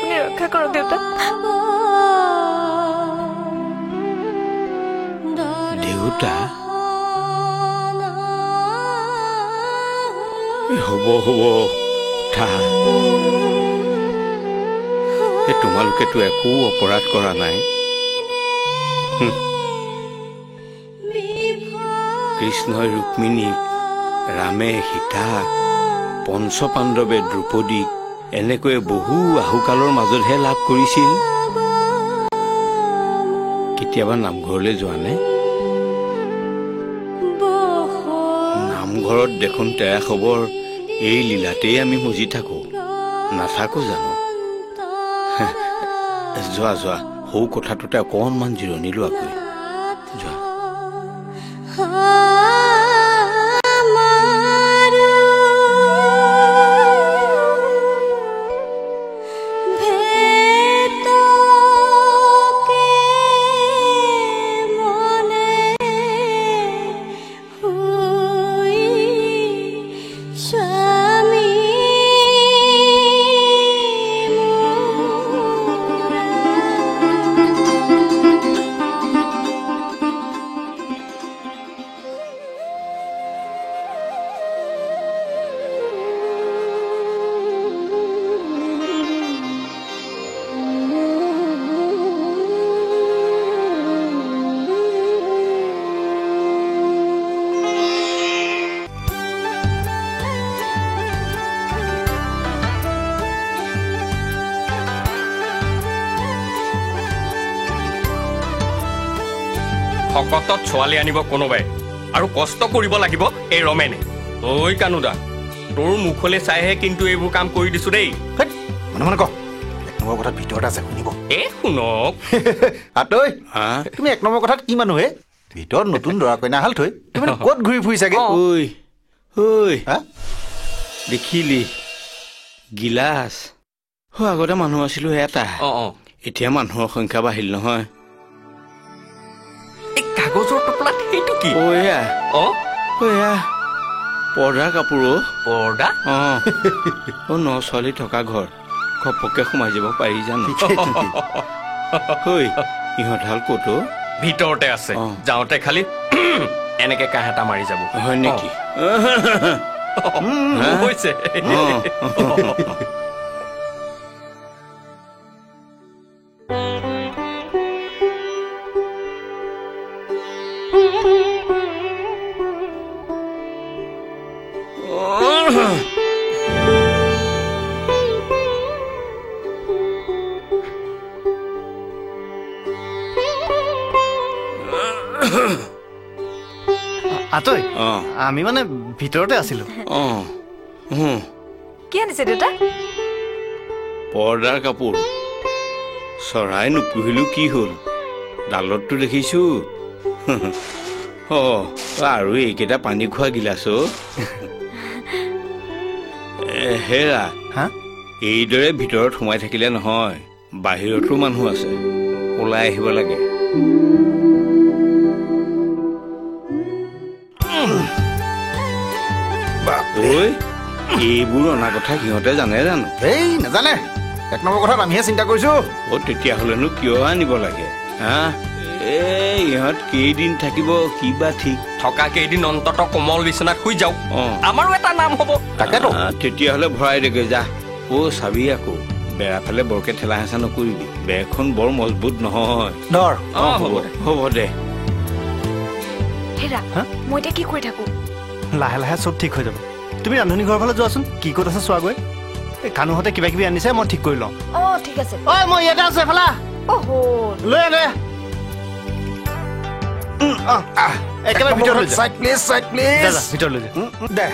আপুনি ৰক্ষা কৰক দেউতা। দেউতা হ'ব হ'ব উঠা। তোমালোকেতো একো অপৰাধ কৰা নাই। কৃষ্ণই ৰুক্মিণীক, ৰামে সীতাক, পঞ্চপাণ্ডৱে দ্ৰৌপদীক এনেকৈ বহু আহুকালৰ মাজতহে লাভ কৰিছিল। কেতিয়াবা নামঘৰলৈ যোৱা নে? নামঘৰত দেখোন তেৰা খবৰ এই লীলাতেই আমি মজি থাকো, নাথাকো জানো? যোৱা যোৱা, সৌ কথাটোতে অকণমান জিৰণি লোৱাকৈ যোৱা। ভকতত ছোৱালী আনিব কোনোবাই আৰু কষ্ট কৰিব লাগিব এই ৰমেনে। ঐ কানুদা, তোৰ মুখলৈ চাইহে কিন্তু এইবোৰ কাম কৰি দিছো দেই। মনে মনে ক, এক নম্বৰ কথাত ভিতৰত আছে শুনিব। শুনক আতৈ, তুমি এক নম্বৰ কথাত কি মানুহে ভিতৰত নতুন দৰা কইনা হাল থৈ তুমি ক'ত ঘূৰি ফুৰিছাগে? ঐ দেখিলি গিলাচ আগতে মানুহ আছিলো এটা, এতিয়া মানুহৰ সংখ্যা বাঢ়িল নহয়। কাগজৰ টপলাত সেইটো কি? পৰ্দাৰ কাপোৰ। পৰ্দা? ন ছোৱালী থকা ঘৰ ঘপককে সোমাই যাব পাৰি জানো? ইহঁত হাল ক'তো ভিতৰতে আছে, যাওঁতে খালি এনেকে কাহ এটা মাৰি যাব। হয় নেকি? হৈছে আতৈ, আমি মানে ভিতৰতে আছিলো। কি আনিছে দেউতা? পৰ্দাৰ কাপোৰ। চৰাই নুপুহিলো কি হ'ল, ডালতটো দেখিছো। আৰু এইকেইটা পানী খোৱা গিলাচ। হেৰা, এইদৰে ভিতৰত সোমাই থাকিলে নহয়, বাহিৰতো মানুহ আছে, ওলাই আহিব লাগে। এইবোৰ অনা কথা সিহঁতে জানে জানো? এই নাজানে, এক নম্বৰ কথাত আমিহে চিন্তা কৰিছো। তেতিয়াহলেনো কিয় আনিব লাগে? ইহঁত কেইদিন থাকিব কিবা ঠিক? থকা কেইদিন অন্তত কোমল বিচনাত শুই যাওক, আমাৰো এটা নাম হব। তাকেতো। তেতিয়াহলে ভৰাই দেগে যা। চাবি আকৌ বেৰা ফালে বৰকে ঠেলা হেঁচা নকৰিবি, বেৰখন বৰ মজবুত নহয়। ধৰ। হ'ব দে। হেৰা, মই এতিয়া কি কৰি থাকো? লাহে লাহে চব ঠিক হৈ যাব। তুমি ৰান্ধনী ঘৰৰ ফালে যোৱাচোন, কি ক'ত আছে চোৱাগৈ। কানুহঁতে কিবা কিবি আনিছে, মই ঠিক কৰি লওঁ। ঠিক আছে। মই ইয়াতে আছো এফালা। লৈ আনে একেবাৰে ভিতৰত লৈ যা। Side please, side please. ভিতৰত লৈ যা। দে।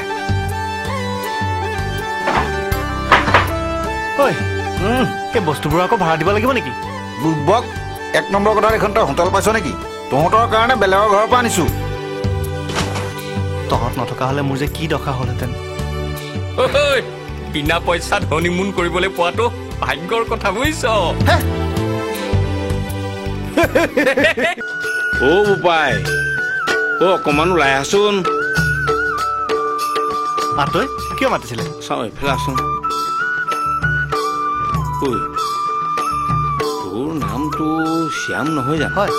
এই বস্তুবোৰ আকৌ ভাড়া দিব লাগিব নেকি? বুৰ্বক, এক নম্বৰ কথাত এখন তই হোটেল পাইছ নেকি? তহঁতৰ কাৰণে বেলেগৰ ঘৰৰ পৰা আনিছো। তহঁত নথকা হলে মোৰ যে কি দশা হলহেঁতেন। বিনা পইচাত হনিমুন কৰিবলৈ পোৱাটো ভাগ্যৰ কথা বুজিছ। বোপাই, অকমান ওলাই আছোন। তই কিয় মাতিছিলে? চাওঁ এইফালে আছোন। তোৰ নামটো শ্যাম নহয় জানো? হয়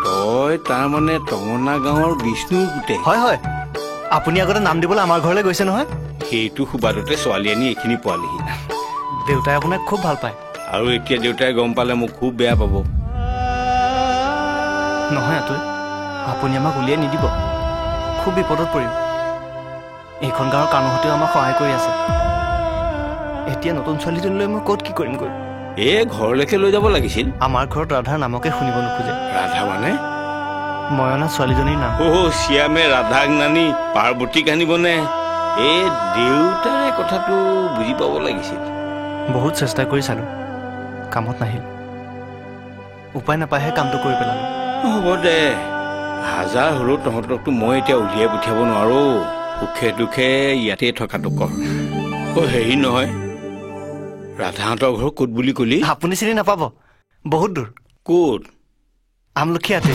তই তাৰমানে টঙনা গাঁৱৰ বিষ্ণুৰ পুতেক। হয় হয় আপুনি আগতে নাম দিবলৈ আমাৰ ঘৰলৈ গৈছে নহয়। সেইটো সুবাদতে ছোৱালী আনি এইখিনি পোৱালিহি। দেউতাই আপোনাক খুব ভাল পায়। আৰু এতিয়া দেউতাই গম পালে মোক খুব বেয়া পাব। নহয় আতৈ, আপুনি আমাক উলিয়াই নিদিব, খুব বিপদত পৰিম। এইখন গাঁৱৰ কানুহঁতেও আমাক সহায় কৰি আছে। এতিয়া নতুন ছোৱালীজনীলৈ মই ক'ত কি কৰিমগৈ? ঘৰলৈকে লৈ যাব লাগিছিল। আমাৰ ঘৰত ৰাধাৰ নামকে শুনিব নোখোজে। ৰাধা মানে? মই অনা ছোৱালীজনীৰ নাম। শ্যামে ৰাধাক নানি পাৰ্বতীক আনিবনে? দেউতাৰে কথাটো বুজি পাব লাগিছিল। বহুত চেষ্টা কৰি চালোঁ, কামত নাহিল। উপায় নাপায়হে কামটো কৰি পেলালোঁ। হ'ব দে, হাজাৰ হ'লেও তহঁতকতো মই এতিয়া উলিয়াই পঠিয়াব নোৱাৰো। সুখে দুখে ইয়াতে থকাটো কৰ। হেৰি নহয়, ৰাধাহঁতৰ ঘৰ ক'ত বুলি কলি? আপুনি চিনি নাপাব, বহুত দূৰ। ক'ত? আমলখি আটে।